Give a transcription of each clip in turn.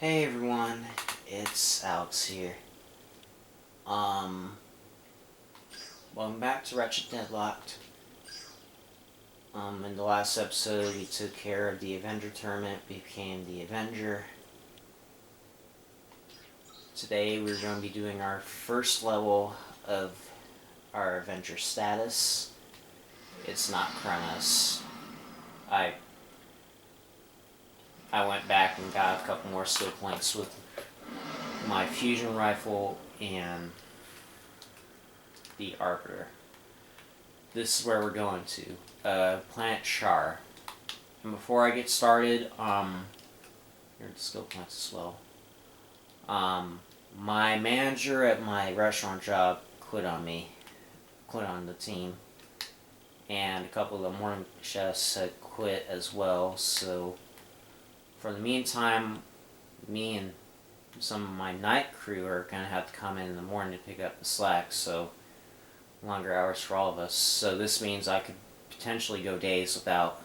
Hey everyone, it's Alex here. Welcome back to Ratchet Deadlocked. In the last episode we took care of the Avenger tournament, became the Avenger. Today we're going to be doing our first level of our Avenger status. It's not Kronos. I went back and got a couple more skill points with my fusion rifle and the arbiter. This is where we're going to. Planet Char. And before I get started, here are the skill points as well. My manager at my restaurant job quit on the team. And a couple of the morning chefs had quit as well, so for the meantime, me and some of my night crew are going to have to come in the morning to pick up the slack, so longer hours for all of us. So this means I could potentially go days without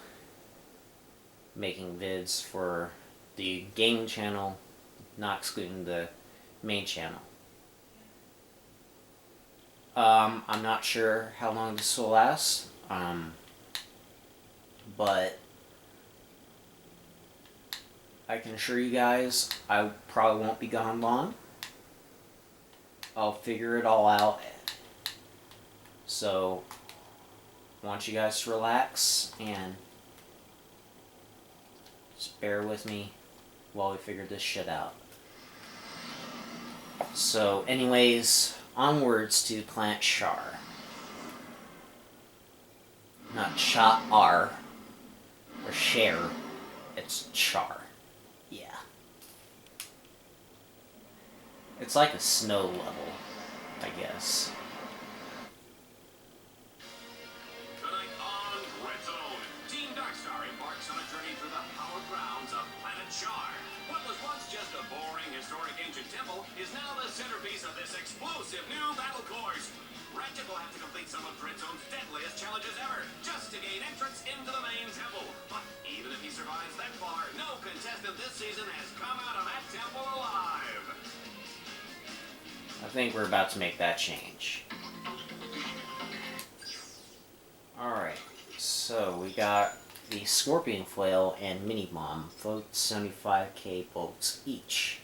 making vids for the gaming channel, not excluding the main channel. I'm not sure how long this will last, but I can assure you guys I probably won't be gone long. I'll figure it all out. So I want you guys to relax and just bear with me while we figure this shit out. So anyways, onwards to Planet Char. Not Char or Share, it's Char. Yeah. It's like a snow level, I guess. Tonight on Red Zone, Team Darkstar embarks on a journey through the hallowed grounds of Planet Char. What was once just a boring, historic ancient temple is now the centerpiece of this explosive new battle course. Ratchet will have to complete some of Red Zone's deadliest challenges ever, just to gain entrance into the main temple. But even if he survives that far, no contestant this season has come out of that temple alive. I think we're about to make that change. Alright, so we got the Scorpion Flail and Mini Bomb, both 75k bolts each.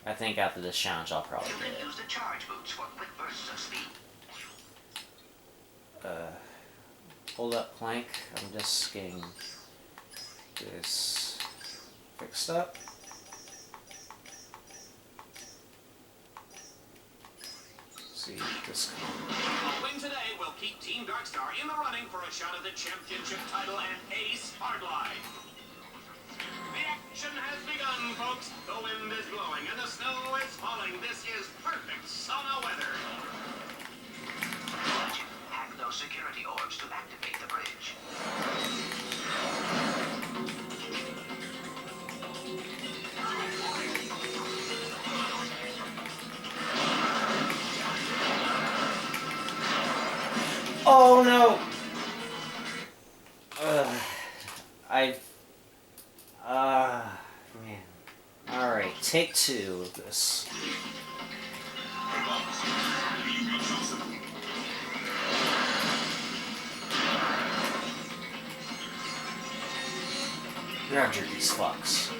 I think after this challenge I'll probably You get can it. use the charge boots for quick bursts of speed. Hold up, Plank. I'm just getting this fixed up. Let's see this. A win today will keep Team Darkstar in the running for a shot at the championship title and Ace Hardline. The action has begun, folks. The wind is blowing and the snow is falling. This is perfect sauna weather. Hack those security orbs to activate the bridge. Oh no! Man. Alright, take two of this. Roger these fucks.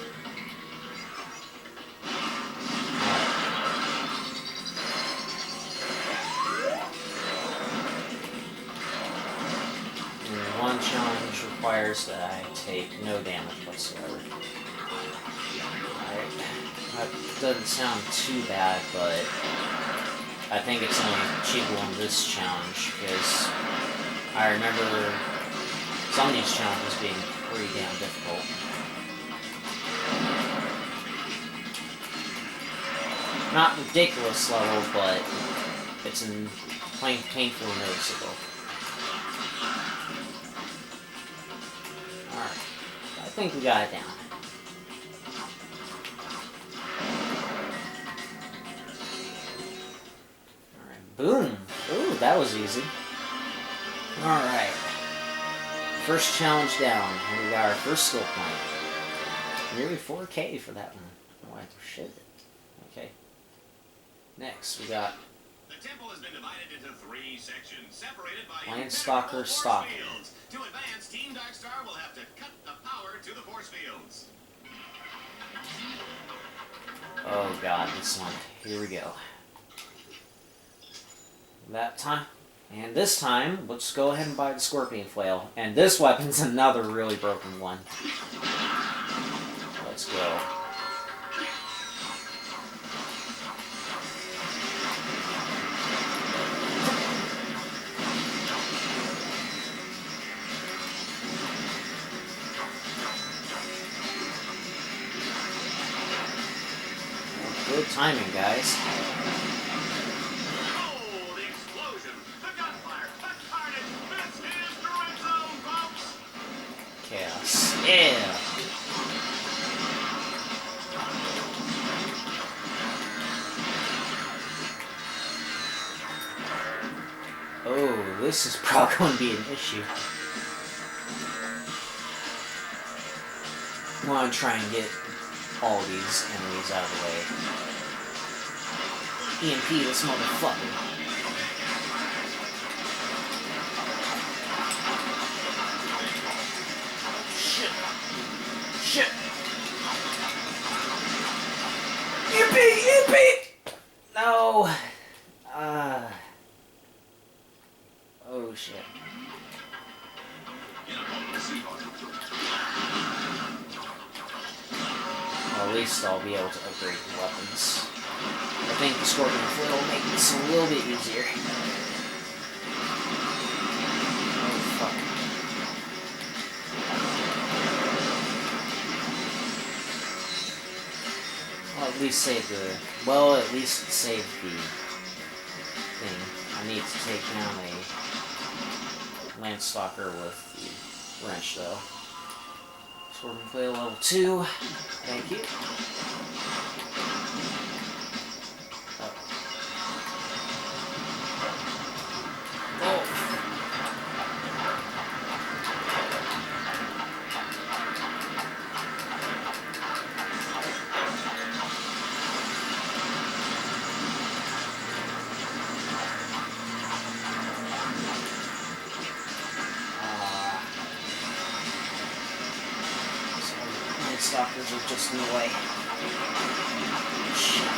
One challenge requires that I take no damage whatsoever. That doesn't sound too bad, but I think it's only achievable in this challenge, because I remember some of these challenges being pretty damn difficult. Not ridiculous level, but it's painfully noticeable. Alright, I think we got it down. Alright, boom! Ooh, that was easy. Alright. first challenge down, and we got our first skill point. Nearly 4K for that one. Oh, shit. Okay. Next, we got The temple has been divided into 3 sections, separated by Landstalker impenetrable force Stalker. fields. To advance, Team Darkstar will have to cut the power to the force fields. Oh god, this one. Here we go. That time. And this time, let's go ahead and buy the Scorpion Flail. And this weapon's another really broken one. Let's go. Good timing, guys. Oh, the explosion, the gunfire, the carnage. This is the red zone, folks. Chaos. Yeah! Oh, this is probably going to be an issue. I want to try and get all these enemies out of the way. EMP this motherfucker. Shit. Shit. EMP! EMP! No! Oh shit. Well, at least I'll be able to upgrade the weapons. I think the Scorpion Flail will make this a little bit easier. Oh, fuck. Well, at least save the... Well, at least save the thing. I need to take down a Landstalker with the wrench, though. Scorpion Flail level 2. Thank you. Stalkers are just in the way. Shit.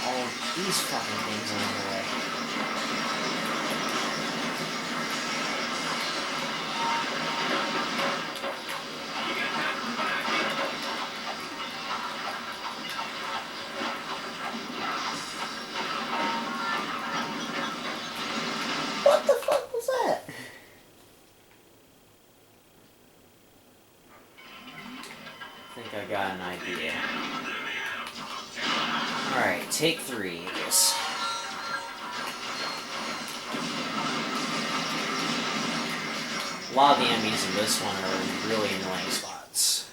All of these fucking things are in the way. What the fuck was that? I think I got an idea. Alright, take 3, I guess. A lot of the enemies in this one are in really annoying spots.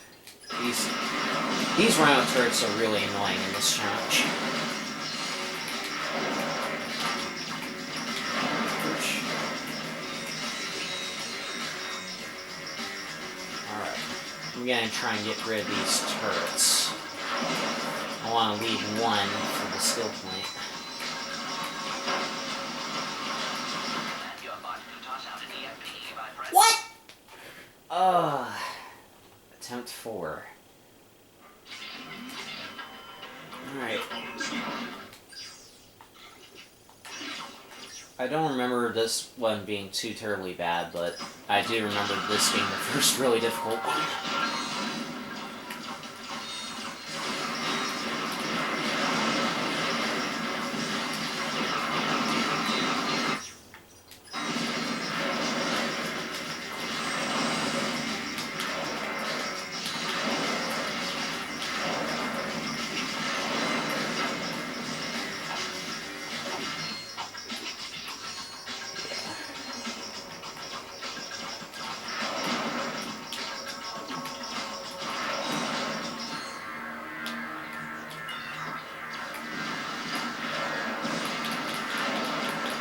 These rhino turrets are really annoying in this challenge. Alright, I'm gonna try and get rid of these turrets. I want to leave one for the skill point. What? Attempt 4. Alright. I don't remember this one being too terribly bad, but I do remember this being the first really difficult one.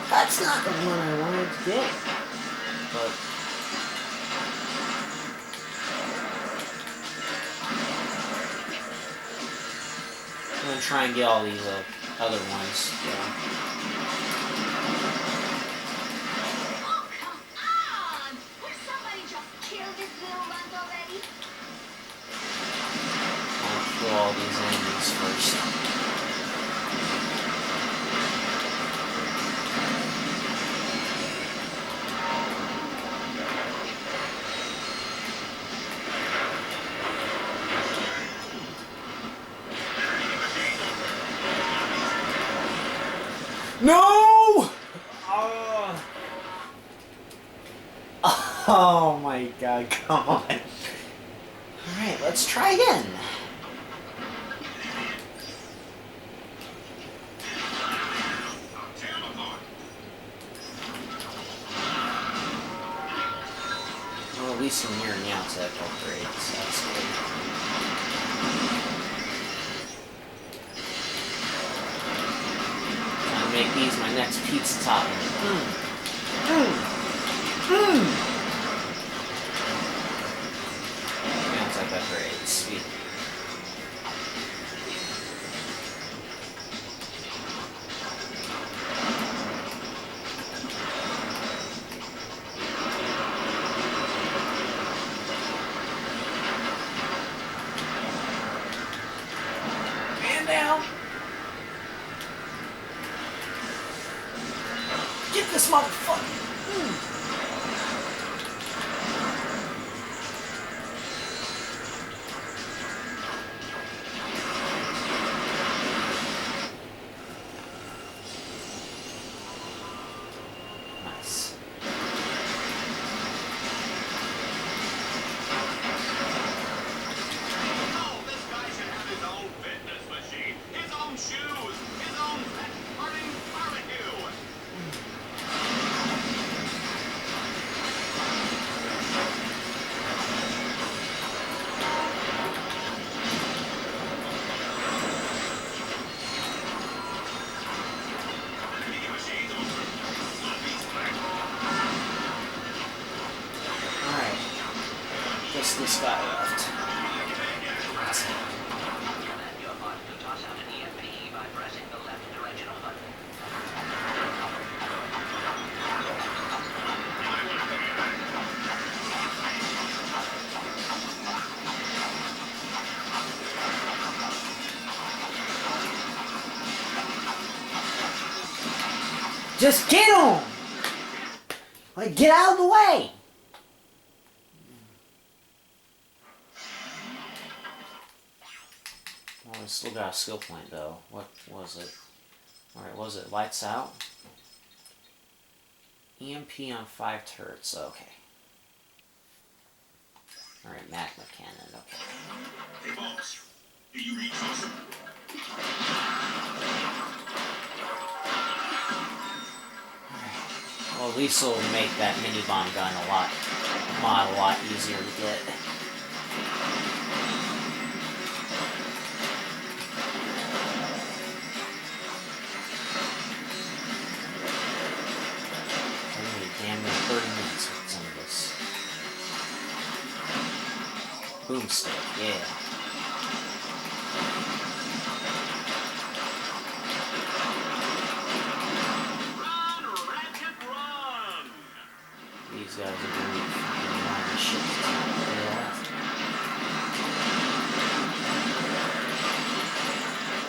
That's not the one I wanted to get. But I'm gonna try and get all these other ones. Yeah. Oh, come on! Will somebody just kill this little runt already? I'll kill all these enemies first. No! Oh my god, come on. Alright, let's try again. Well, at least I'm near now to upgrade, so that's good. Trying to make these my next pizza topping. Now to upgrade, sweet. Down. Get this motherfucker. Nice. Oh, this guy should have his own fitness machine, his own shoes, his own pet farming barbecue. Mini machines over. Sloppy's back. Alright. Just this guy left. Command your bot to toss out an EMP by pressing the left directional button. Just get him! Like, get out of the way! Well, we still got a skill point, though. What was it? Alright, was it lights out? EMP on 5 turrets, okay. Alright, magma cannon, okay. Hey, boss. Do you read social? Well, at least it'll make that mini bomb gun a lot easier to get. Only damn near 30 minutes with some of this. Boomstick, yeah. Run, Ratchet, run! These guys are really fucking long as shit. Yeah.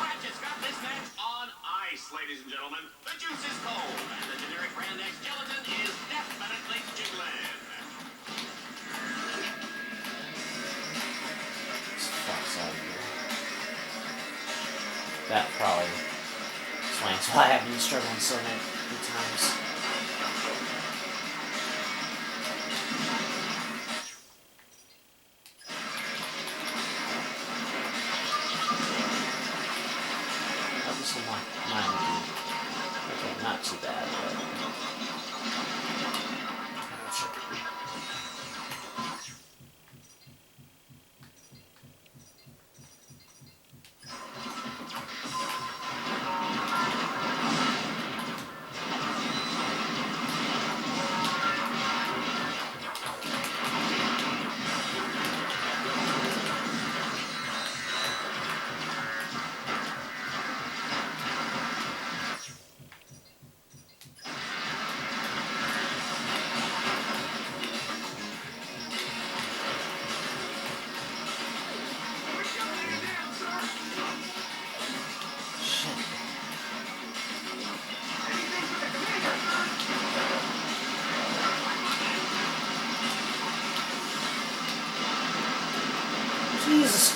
Ratchet's got this match on ice, ladies and gentlemen. The juice is cold, and the generic brand X gelatin is definitely jiggling. This fuck's out of here. That probably explains why I've been struggling so many times. That was mine. Okay, not too bad, but...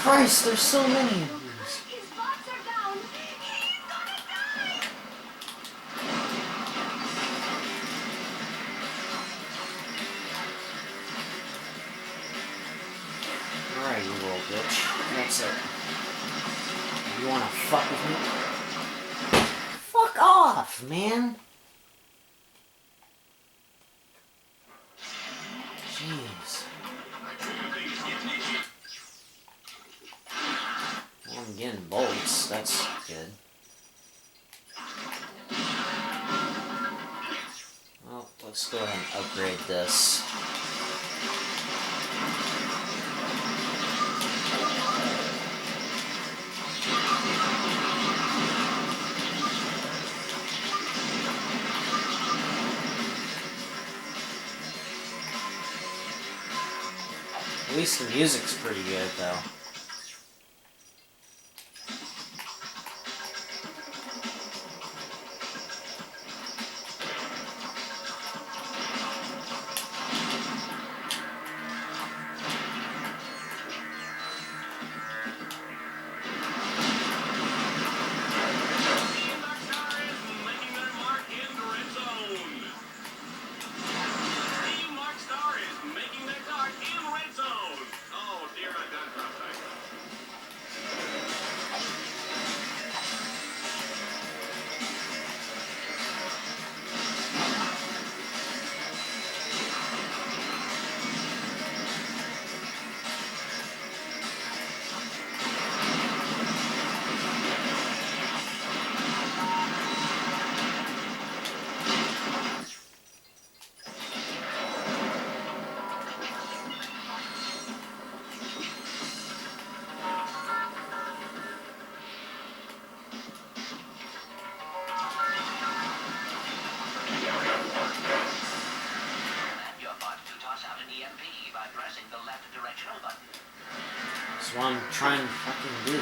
Christ, there's so many of these. His bots are down. He's gonna die. Alright, you little bitch. That's it. You wanna fuck with me? Fuck off, man! Jeez. Well, I'm getting bolts. That's good. Well, let's go ahead and upgrade this. At least the music's pretty good, though. That's what I'm trying to fucking do.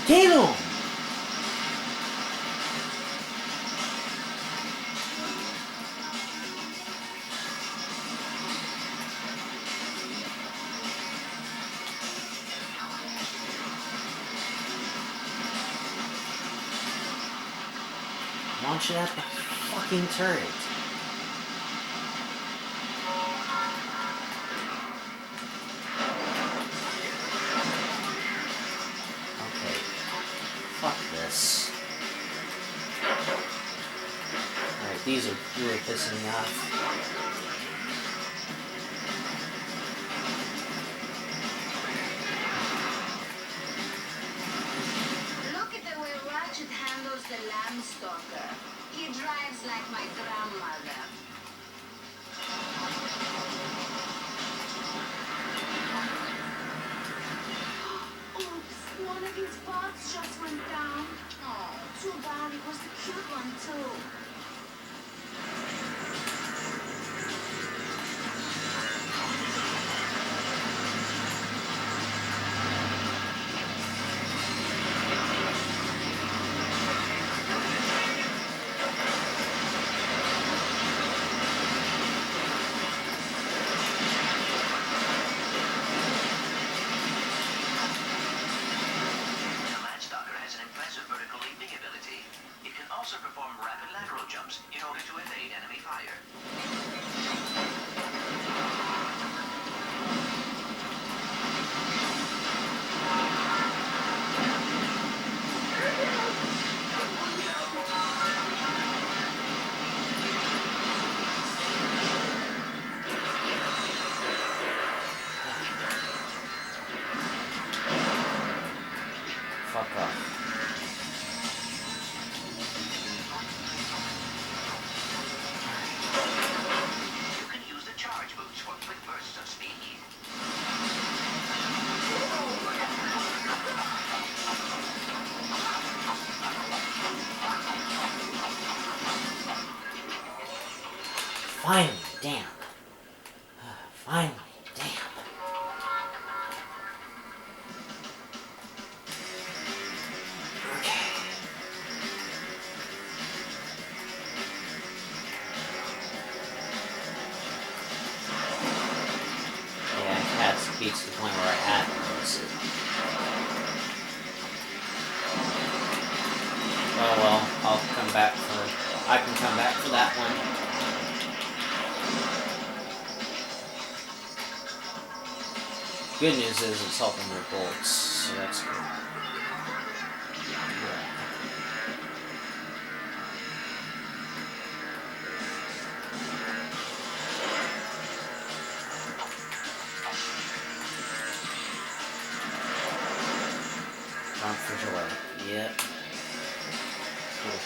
Get him! Launch it at the fucking turret. Okay. Fuck this. Alright, these are really pissing me off. Look at the way Ratchet handles the lamb stalker. He drives like my grandmother. Oops, one of his bots just went down. Oh, too bad. It was the cute one too. Also perform rapid lateral jumps in order to evade enemy fire. Fuck off. Finally, damn. Finally, damn. Okay. Yeah, cats Oh well, I'll come back for... I can come back for that one. Good news is it's helping with bolts, so that's good. Jump for joy. Yep. Cool.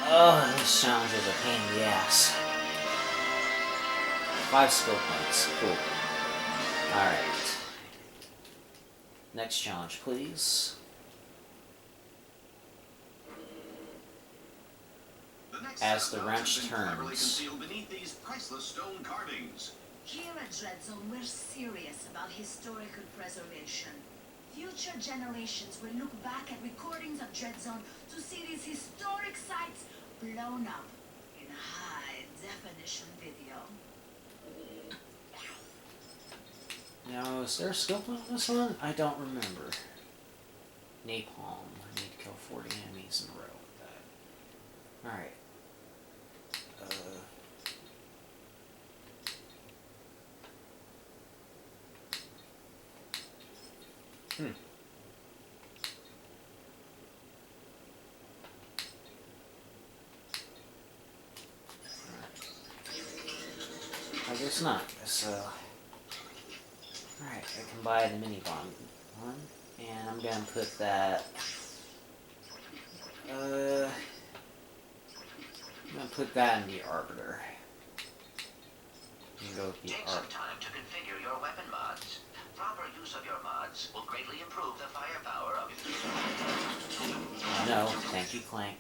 Oh, this challenge is a pain in the ass. 5 skill points. Cool. Alright. Next challenge, please. As the wrench turns. Beneath these priceless stone carvings. Here at Dread Zone, we're serious about historical preservation. Future generations will look back at recordings of Dread Zone to see these historic sites blown up in high-definition video. Now, is there a skill point on this one? I don't remember. Napalm. I need to kill 40 enemies in a row with that. Alright. I guess not. So, alright, I can buy the mini bomb one, and I'm gonna put that. I'm gonna put that in the arbiter. You can go with the Take some time to configure your weapon mods. Proper use of your mods will greatly improve the firepower of your... No, thank you, Clank.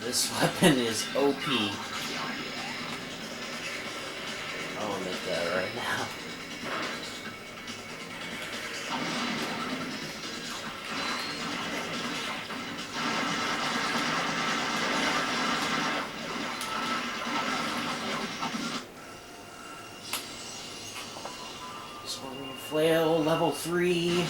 This weapon is OP. I'll make that right now. Scorpion Flail, level 3.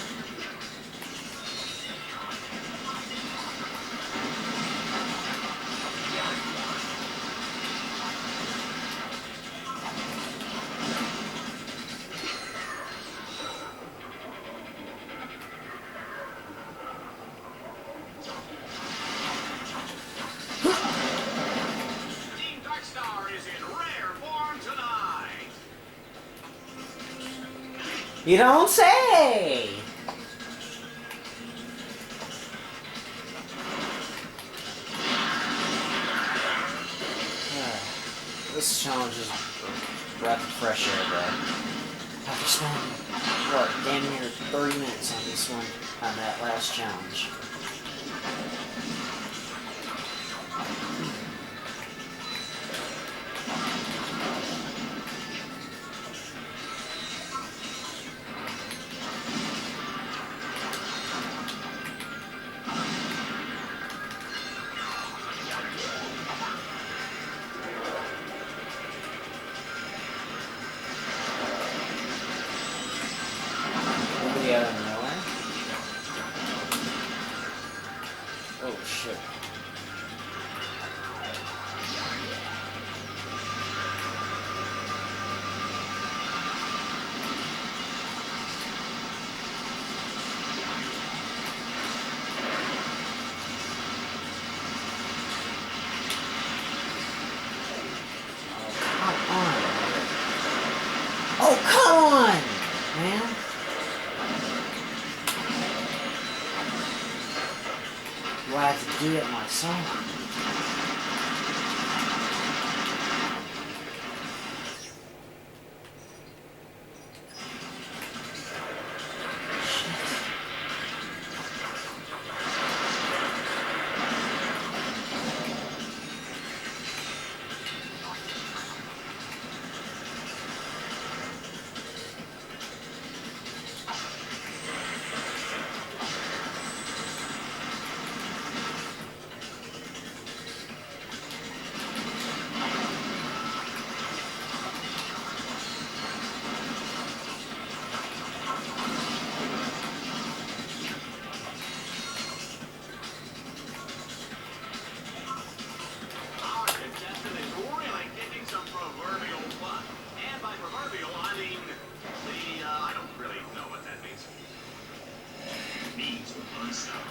You don't say! This challenge is a breath of fresh air, bro. After spending, what, damn near 30 minutes on this one, on that last challenge. Out of nowhere. Oh shit. Do I have to do it myself? Our contestant is really kicking some proverbial butt. And by proverbial, I mean I don't really know what that means. Means unstoppable.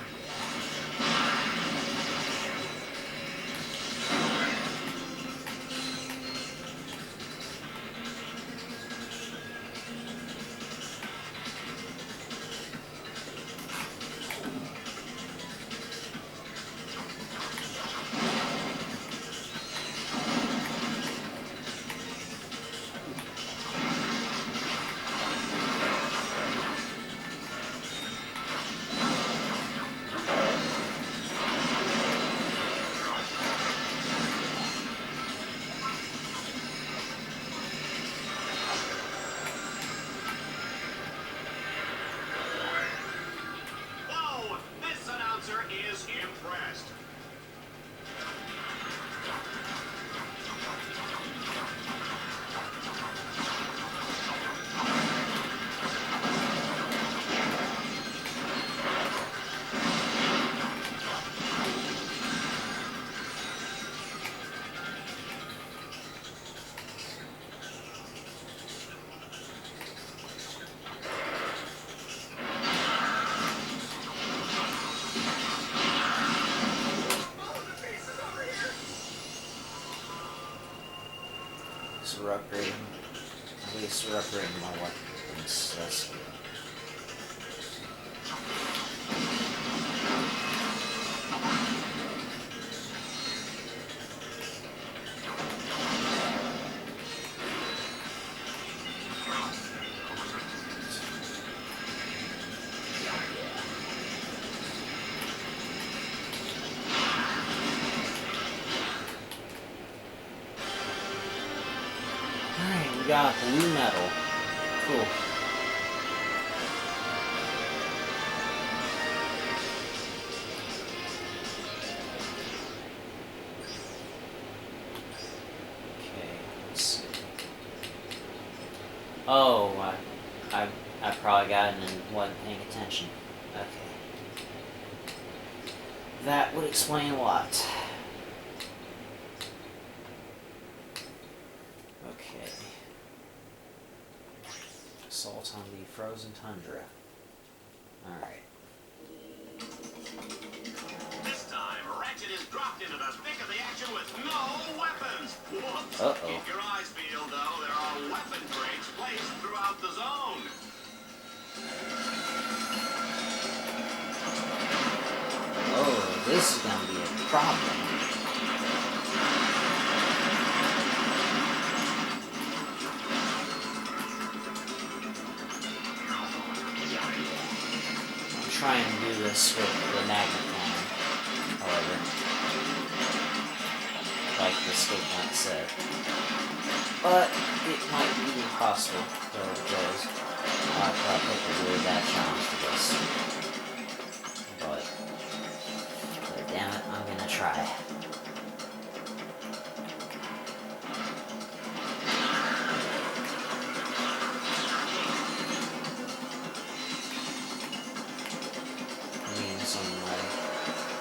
Whoa! This announcer is impressed. So we're upgrading. At least we're upgrading my weapons. That's good. Alright, we got blue metal. Cool. Okay, let's see. Oh, I probably got it and wasn't paying attention. Okay. That would explain a lot. Okay. Assault on the frozen tundra. Alright. This time, Ratchet is dropped into the thick of the action with no weapons. Whoops. Uh-oh. Keep your eyes peeled, though. There are weapon crates placed throughout the zone. Oh, this is gonna be a problem. I'm trying to do this with the magnifying, however. Like the statement said. But it might be impossible, though, because I'll probably pick a really bad challenge for this. But damn it, I'm gonna try. I mean, some of my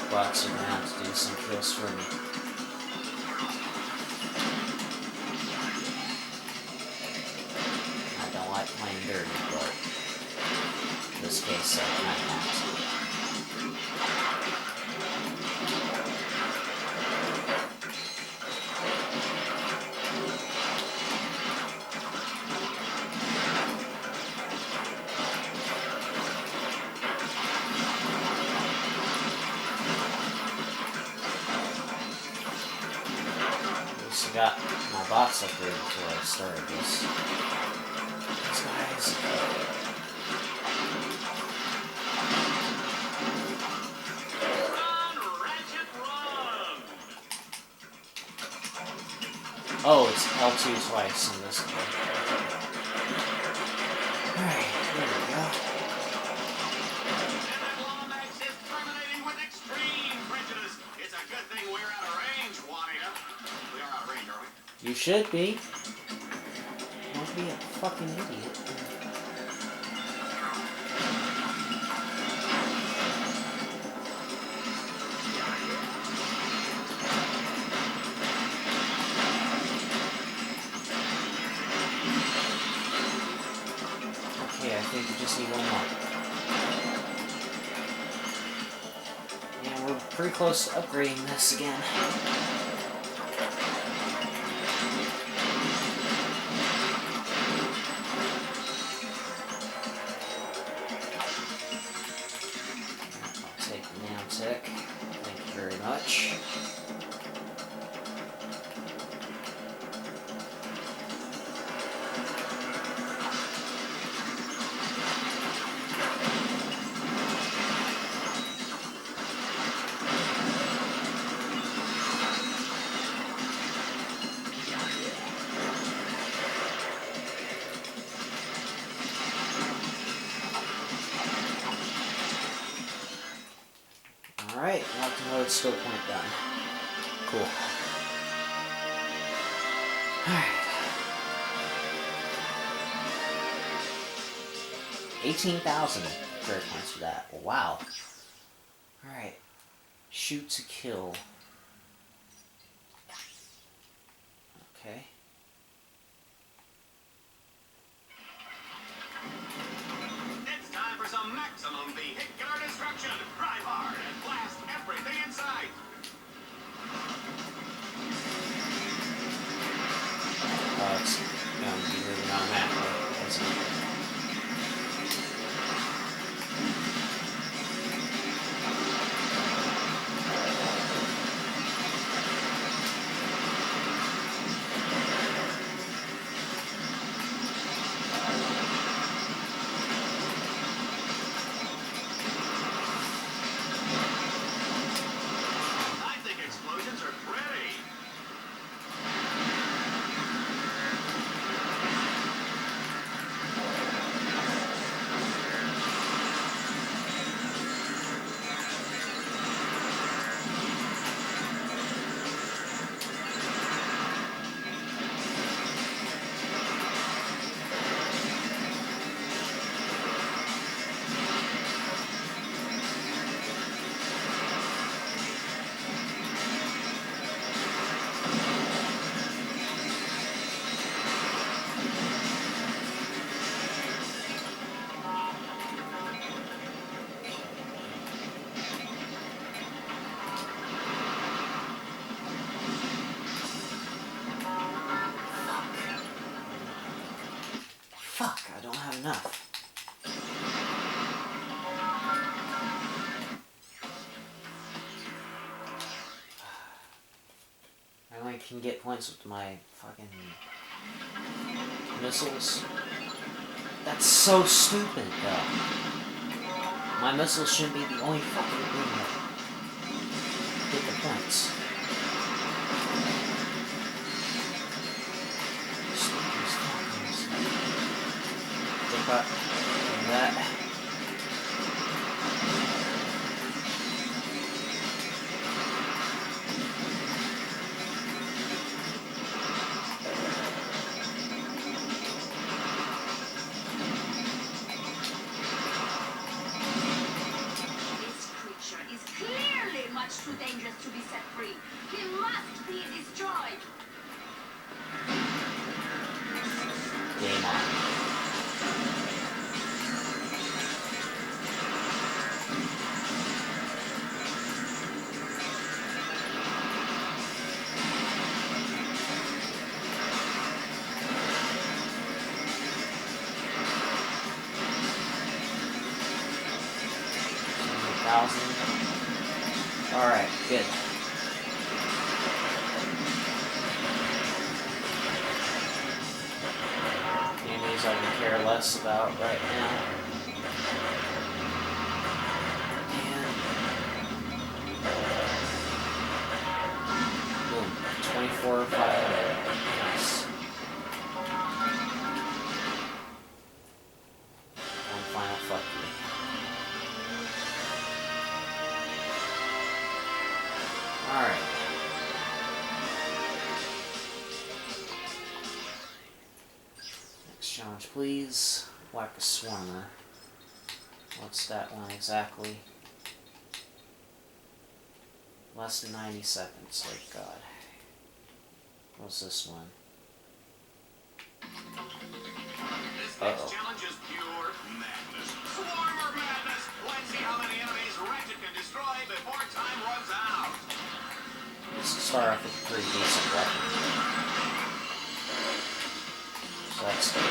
bots are gonna have to do some kills for me. I don't like playing dirty, but in this case I kinda have to. I got my box upgrade before I started this. These guys. Run, Ratchet, run! Oh, it's L2 twice in this game. Alright, there we go. And that law match is terminating with extreme prejudice. It's a good thing we're out of range, Juanita. We are out of range, are we? You should be. Don't be a fucking idiot. Okay, I think we just need one more. And we're pretty close to upgrading this again. I'll take the nanotech. Thank you very much. Alright, locked mode, skill point done. Cool. Alright. 18,000 credit points for that. Wow. Alright. Shoot to kill. Okay. It's time for some maximum vehicular destruction. Drive hard and blast everything in sight. It's gonna be moving on that way, isn't it? I think explosions are pretty. Fuck, I don't have enough. I only can get points with my fucking missiles. That's so stupid, though. My missiles shouldn't be the only fucking thing that get the points. Stupid as fuck. Think about that. This creature is clearly much too dangerous to be set free. He must be destroyed. Game on. Alright, good. care less about right now. And boom, 24,500. Nice. One final fuck you. Alright. Next challenge, please. Whack a Swarmer. What's that one exactly? Less than 90 seconds, like God. What's this one? This next challenge is pure madness. Swarmer madness! Let's see how many enemies Ratchet can destroy before time runs out. Let's start off with a pretty decent weapon. So that's good.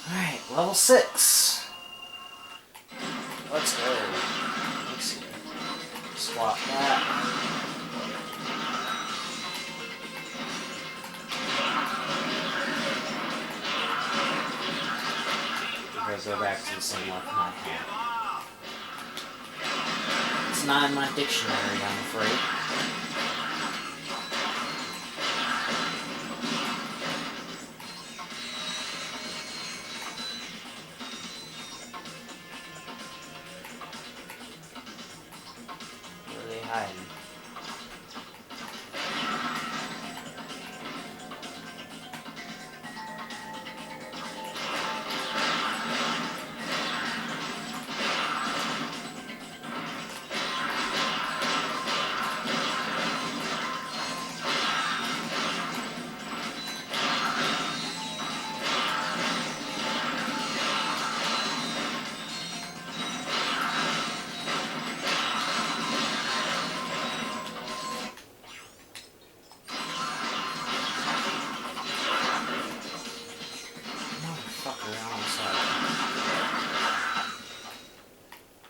Alright, level 6. Let's go. Let's see. Swap that. Go back to the same weapon I had. It's not in my dictionary, I'm afraid. Where are they hiding?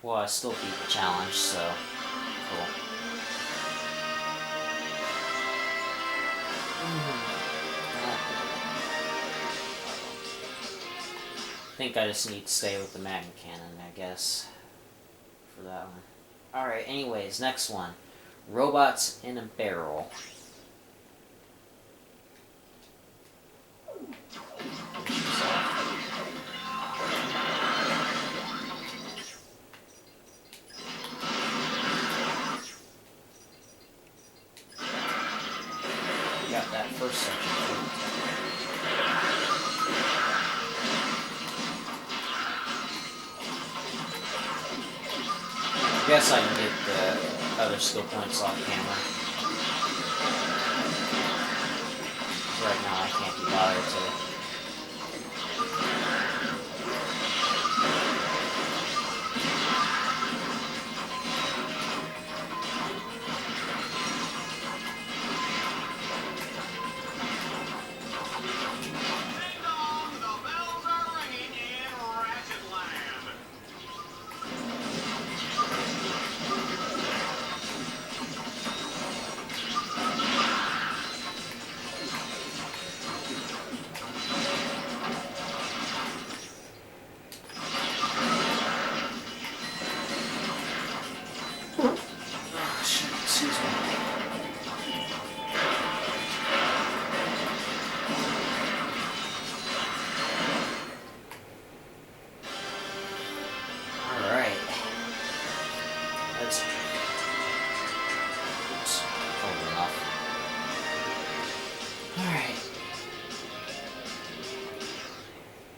Well, I still beat the challenge, so cool. I think I just need to stay with the magma cannon, I guess, for that one. Alright, anyways, next one. Robots in a barrel. Got that first section. I guess I can get the other skill points off camera. Right now I can't be bothered to.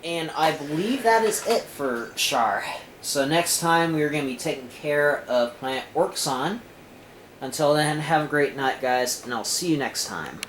And I believe that is it for Char. So next time we're going to be taking care of Planet Orxon. Until then, have a great night, guys, and I'll see you next time.